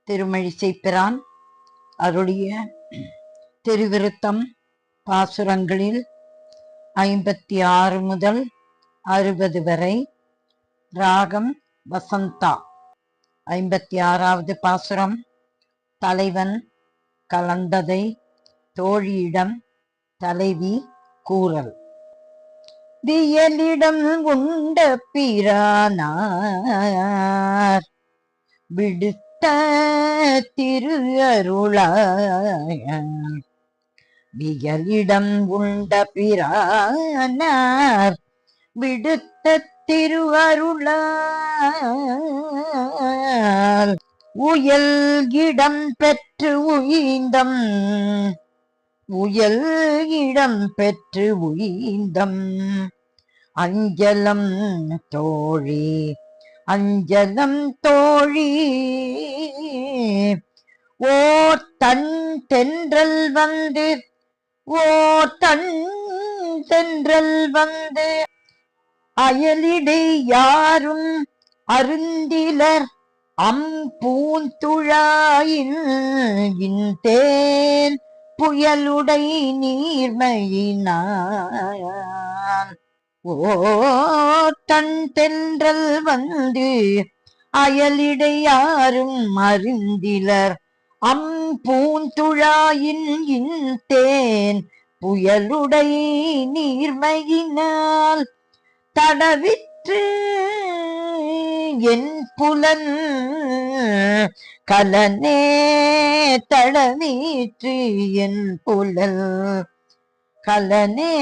திருமழிசைப்பிரான் அருளிய திருவிருத்தம் பாசுரங்களில் 56 முதல் 60 வரை. ராகம் வசந்தா. 56வது பாசுரம். தலைவன் கலந்ததை தோழியிடம் தலைவி கூறல். வியலிடம் உண்ட பிரானார் விடுத்த திரு அருளால். வியலிடம் உண்ட பிரானார் விடுத்த திரு அருளால். உயல் இடம் பெற்று உய்ந்தம் உயல் இடம் பெற்று உய்ந்தம். அஞ்சலம் தோழி அஞ்சலம் தோழி. ஓர் தன் தென்றல் வந்து ஓர் தன் தென்றல் வந்து அயலிடை யாரும் அருந்திலர் அம்பூந்துழாயின் தேன் புயலுடை நீர்மையினான். ஓர் தன் தென்றல் வந்து அயலிடை யாரும் அருந்திலர் அம்பூந்துழாயின் தேன் புயலுடை நீர்மையினால். தடவிற்று என் புலன் கலனே தடவிற்று என் புலல் கலனே.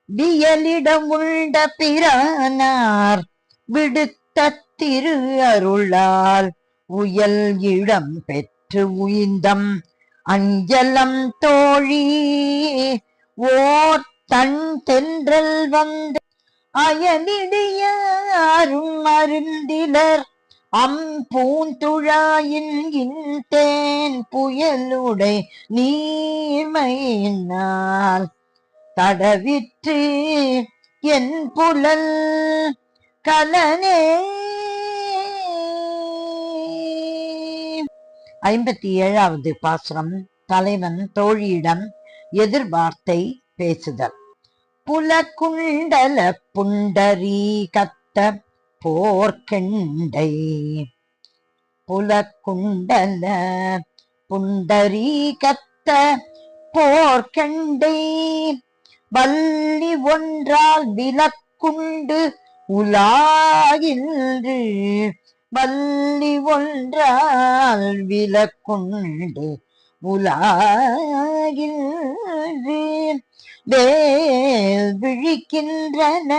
வியலிடம் உண்ட பிரானார் விடுத்த திரு அருளால். உயல் இடம் பெற்று உய்ந்தம் அஞ்சலம் தோழி. ஓர் தன் தென்றல் வந்து அயலிடையாரும் அருந்திலர் அம்பூந்துழாயின் தேன் புயலுடை நீர்மையினால். தடவிற்று என் புலல் கலனே. 57வது பாசுரம். தலைவன் தோழியிடம் எதிர்வார்த்தை பேசுதல். புலக்குண்டல புண்டரி கத்த போர்க்கெண்டை. புலக்குண்டல புண்டரி கத்த போர்க்கெண்டை. வள்ளி ஒன்றால் விலக்குண்டு உலாகின்று. வள்ளி ஒன்றால் விலக்குண்டு உலாகின்று. வேல் விழிக்கின்றன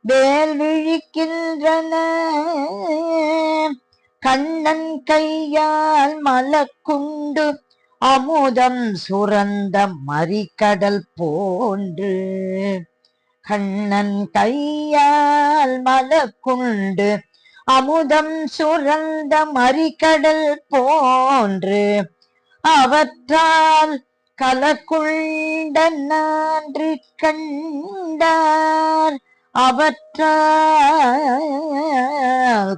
வேல் விழிக்கின்றன. கண்ணன் கையால் மலக்குண்டு அமுதம் சுரந்த மறிக்கடல் போன்று. கண்ணன் கையால் மலக்குண்டு அமுதம் சுரந்த மறிக்கடல் போன்று. அவற்றால் கலக்குண்ட நான்று கண்டார். அவற்றால்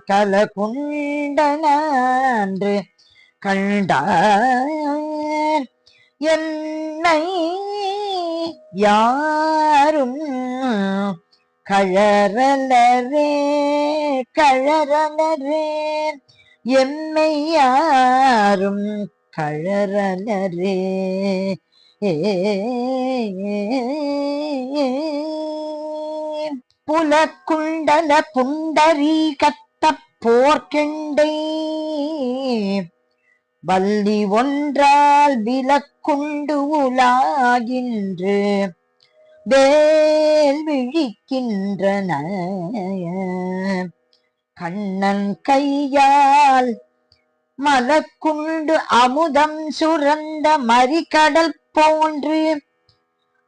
கலக்குண்ட நான்று கண்டார். என்னை யாரும் கழறலரே கழறலரே. எம்மை யாரும் கழறலரே. புலக்குண்டல புண்டரி கத்த போர்க்கெண்டை. வள்ளி ஒன்றால் விலக்குண்டு உலாகின்று. வேல் விழிக்கின்றன. கண்ணன் கையால் மலக்குண்டு அமுதம் சுரந்த மறிக்கடல் போன்று.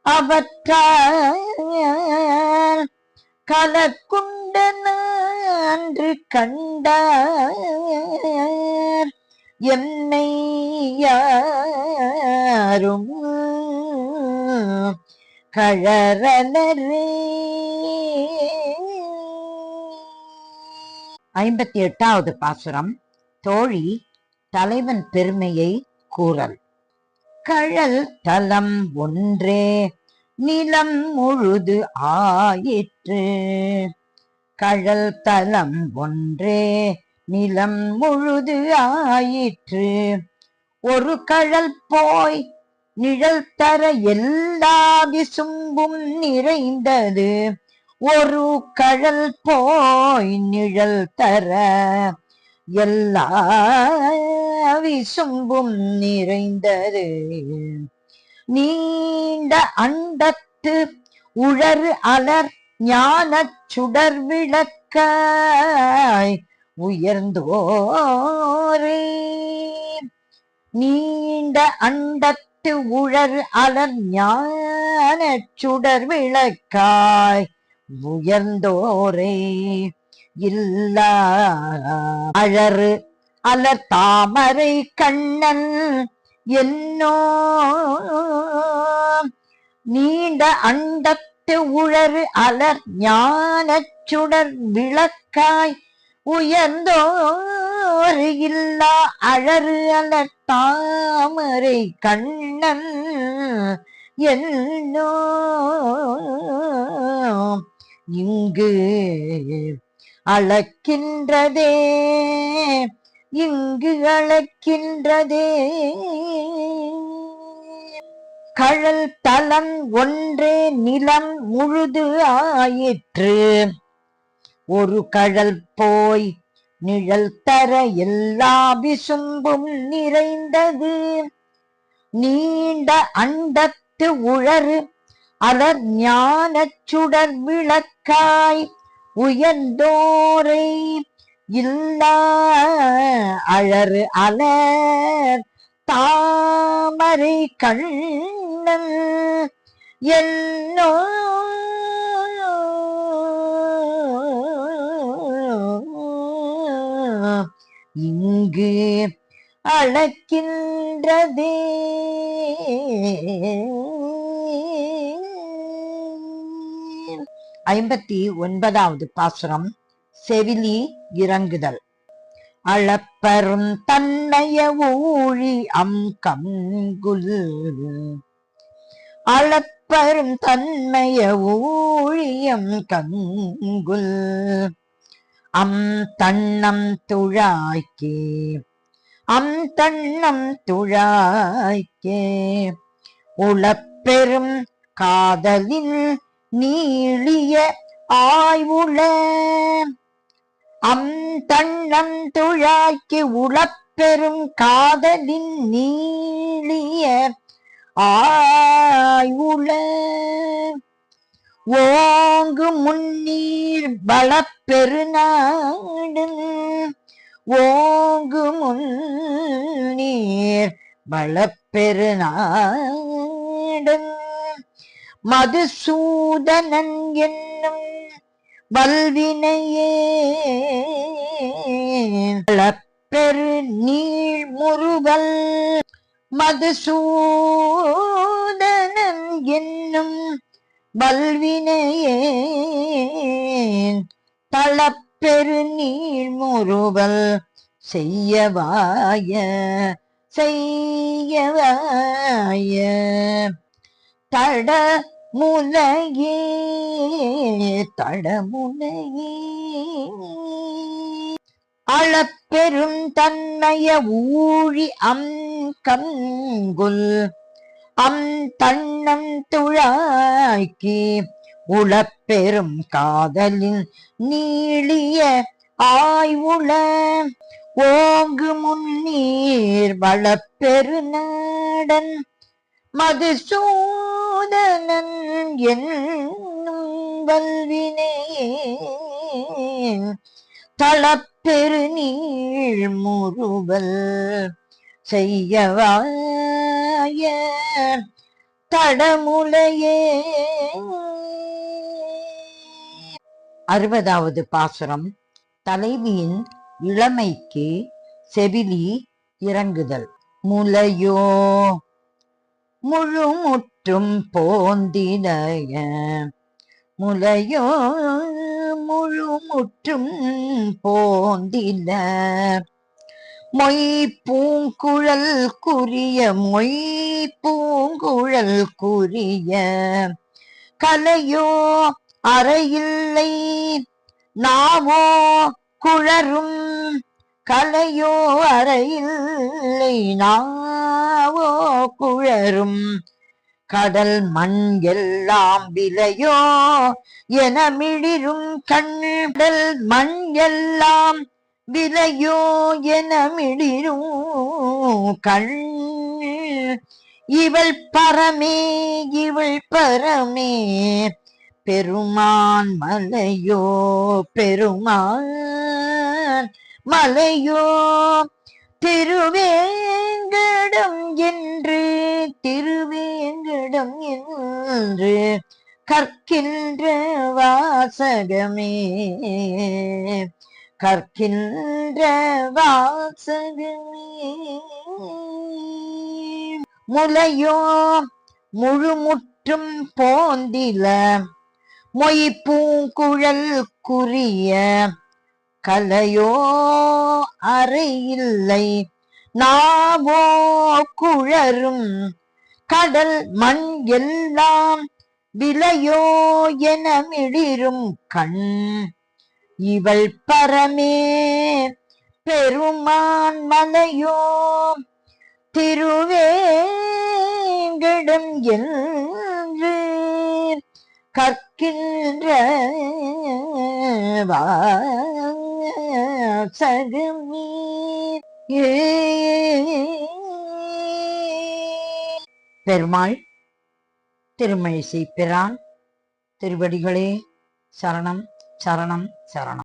அவற்றால் கலக்குண்ட நான்று கண்டார். என்னை யாரும் கழறலரே. 58வது பாசுரம். தோழி தலைவன் பெருமையை கூறல். கழல் தலம் ஒன்றே நிலம் முழுது ஆயிற்று. கழல் தலம் ஒன்றே நிலம் முழுது ஆயிற்று. ஒரு கழல் போய் நிழல் தர எல்லா விசும்பும் நிறைந்தது. ஒரு கழல் போய் நிழல் தர எல்லா விசும்பும் நிறைந்தது. நீண்ட அண்டத்து உழறு அலர் ஞானச் சுடர் விளக்காய் உயர்ந்தோரே. நீண்ட அண்டத்து உழறு அலர் ஞானச் சுடர் விளக்காய் உயர்ந்தோரே. இல்லா அழறு அலர் தாமரை கண்ணன் என்னோ. நீண்ட அண்டத்து உழறு அலர் ஞானச் சுடர் விளக்காய் உயர்ந்தோர். இல்லா அழறு அலர் தாமரை கண்ணன் என்னோ. இங்கு அளக்கின்றதே இங்கு அளக்கின்றதே. கழல் தலம் ஒன்றே நிலம் முழுது ஆயிற்று. ஒரு கழல் போய் நிழல் தர எல்லா விசும்பும் நிறைந்தது. நீண்ட அண்டத்து உழறு அலர் ஞானச் சுடர் விளக்காய் உயர்ந்தோரை. இல்லா அழறு அலர் தாமரை கண்ணன் என்னோ. இங்கு அளக்கின்றதே. 59வது பாசுரம். செவிலி இறங்குதல். அளப்பரும் தன்னைய ஊழி கங்குல். அளப்பரும் தன்மைய ஊழியம் கங்குல். தன்னம் துழாய்க்கே தன்னம் துழாய்க்கே. உளப்பெரும் காதலின் நீளிய ஆய்வுள. தன்னம் துழாய்க்கு உளப்பெரும் காதலின் நீளிய ஆய்வுள. ஓங்கு முன்னீர் வளப்பெருநாடு. ஓங்கு முன்னீர் வளப்பெருநாடு. மதுசூதனன் என்னும் வல்வினையே. வளப்பெரு நீள் முறுவல். மதுசூதனன் என்னும் வல்வினையே. தளப்பெரு நீள் முறுவல் செய்யவாய செய்யவாய. தடமுலையே தடமுலையே. அளப்பெரும் தன்மைய ஊழி கங்குல். தன்னம் துழாய்க்கு உளப்பெரும் காதலின் நீளிய ஆய்வுள. ஓங்கு முன்னீர் வளப்பெருநாடன். மதுசூதனன் என்னும் வல்வினையே. தளப்பெரு நீள் முறுவல் செய்யவாய தடமுலையே. 60வது பாசுரம். தலைவியின் இளமைக்கு செவிலி இறங்குதல். முலையோ முழுமுற்றும் போந்திடைய. முலையோ முழு முற்றும் போந்தில மொய் பூங்குழல் குறிய மொய் பூங்குழல் குறிய கலையோ அறையில்லை நாவோ குழரும் கலையோ அறையில்லை நாவோ குழரும் கடல் மண் எல்லாம் விலையோ என மிளிரும் கண்கள் மண் எல்லாம் விலையோ என மிளிரும் கண் இவள் பரமே இவள் பரமே பெருமான் மலையோ பெருமான் மலையோ திருவேங்கடம் என்று திருவேங்கடம் என்று கற்கின்ற வாசகமே கற்கின்ற வாசகமே முலையோ முழுமுற்றும் போந்தில மொய் பூங்குழல் குறிய கலையோ அறையில்லை நாவோ குழரும் கடல் மண் எல்லாம் விலையோ என மிளிரும் கண் இவள் பரமே பெருமான் மலையோ திருவேங்கடம் என்று கற்கின்ற வாசகமே பெருமாள் திருமழிசை பிரான் திருவடிகளே சரணம் சரணம் சரணம்.